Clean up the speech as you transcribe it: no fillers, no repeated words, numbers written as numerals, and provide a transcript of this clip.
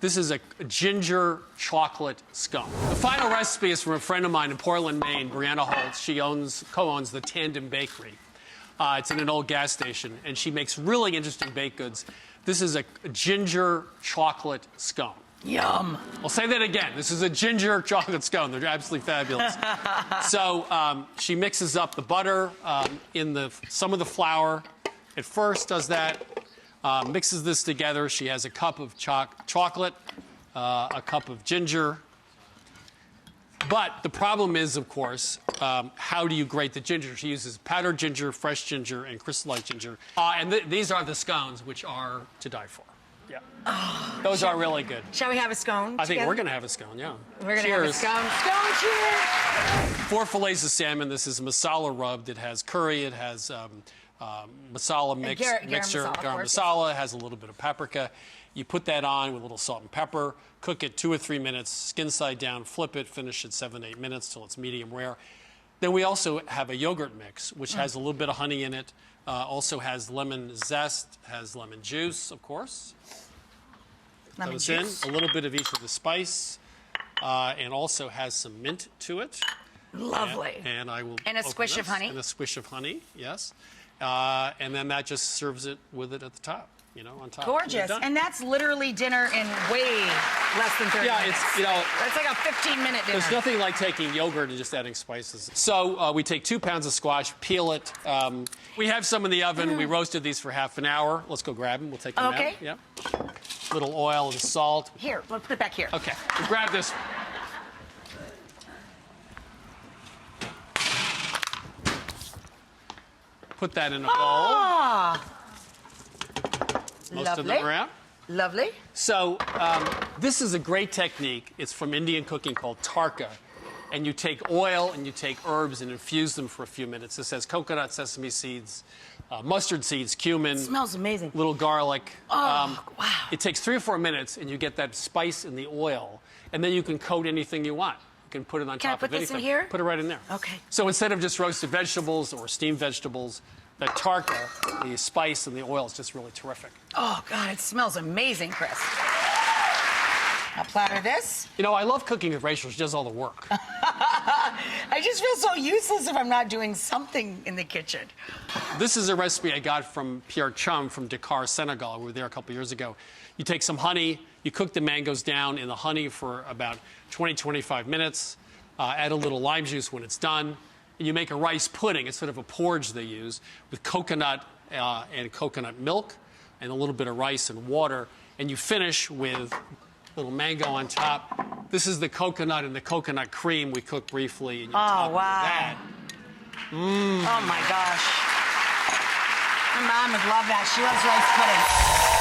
This is a ginger chocolate scone. The final recipe is from a friend of mine in Portland, Maine, Brianna Holtz. She co-owns the Tandem Bakery. It's in an old gas station, and she makes really interesting baked goods. This is a ginger chocolate scone. Yum. I'll say that again. This is a ginger chocolate scone. They're absolutely fabulous. So she mixes up the butter in some of the flour. At first, does that. Mixes this together. She has a cup of chocolate, a cup of ginger. But the problem is, of course, how do you grate the ginger? She uses powdered ginger, fresh ginger, and crystallized ginger. And these are the scones, which are to die for. Yeah. Oh, those are really good. Shall we have a scone I think we're going to have a scone, yeah. We're going to have a scone. Scone, cheers! 4 fillets of salmon. This is masala rubbed. It has curry. It has masala mixture, garam masala. It has a little bit of paprika. You put that on with a little salt and pepper. Cook it 2 or 3 minutes, skin side down, flip it, finish it 7 to 8 minutes till it's medium rare. Then we also have a yogurt mix, which has a little bit of honey in it. Also has lemon zest, has lemon juice, of course. Lemon juice. In a little bit of each of the spice, and also has some mint to it. Lovely. And I will. And a squish of honey. And a squish of honey, yes. And then that just serves it with it at the top. You know, on top. Gorgeous. And that's literally dinner in way less than 30 minutes. Yeah, it's, you know. It's like a 15-minute dinner. There's nothing like taking yogurt and just adding spices. So we take 2 pounds of squash, peel it. We have some in the oven. We roasted these for half an hour. Let's go grab them. We'll take them out. Okay. Yep. Little oil and salt. Here, let's put it back here. Okay. We'll grab this. Put that in a bowl. Most of them are out. Lovely. So this is a great technique. It's from Indian cooking called tarka. And you take oil and you take herbs and infuse them for a few minutes. This has coconut, sesame seeds, mustard seeds, cumin. It smells amazing. Little garlic. Oh, wow. It takes 3 or 4 minutes and you get that spice in the oil. And then you can coat anything you want. You can put it on top of anything. Can I put this in here? Put it right in there. Okay. So instead of just roasted vegetables or steamed vegetables, the tarka, the spice and the oil is just really terrific. Oh, God, it smells amazing, Chris. I'll platter this. You know, I love cooking with Rachael. She does all the work. I just feel so useless if I'm not doing something in the kitchen. This is a recipe I got from Pierre Chum from Dakar, Senegal. We were there a couple years ago. You take some honey, you cook the mangoes down in the honey for about 20, 25 minutes. Add a little lime juice when it's done. And you make a rice pudding. It's sort of a porridge they use with coconut and coconut milk and a little bit of rice and water. And you finish with a little mango on top. This is the coconut and the coconut cream we cooked briefly. And you top it with that. Oh, my gosh. My mom would love that. She loves rice pudding.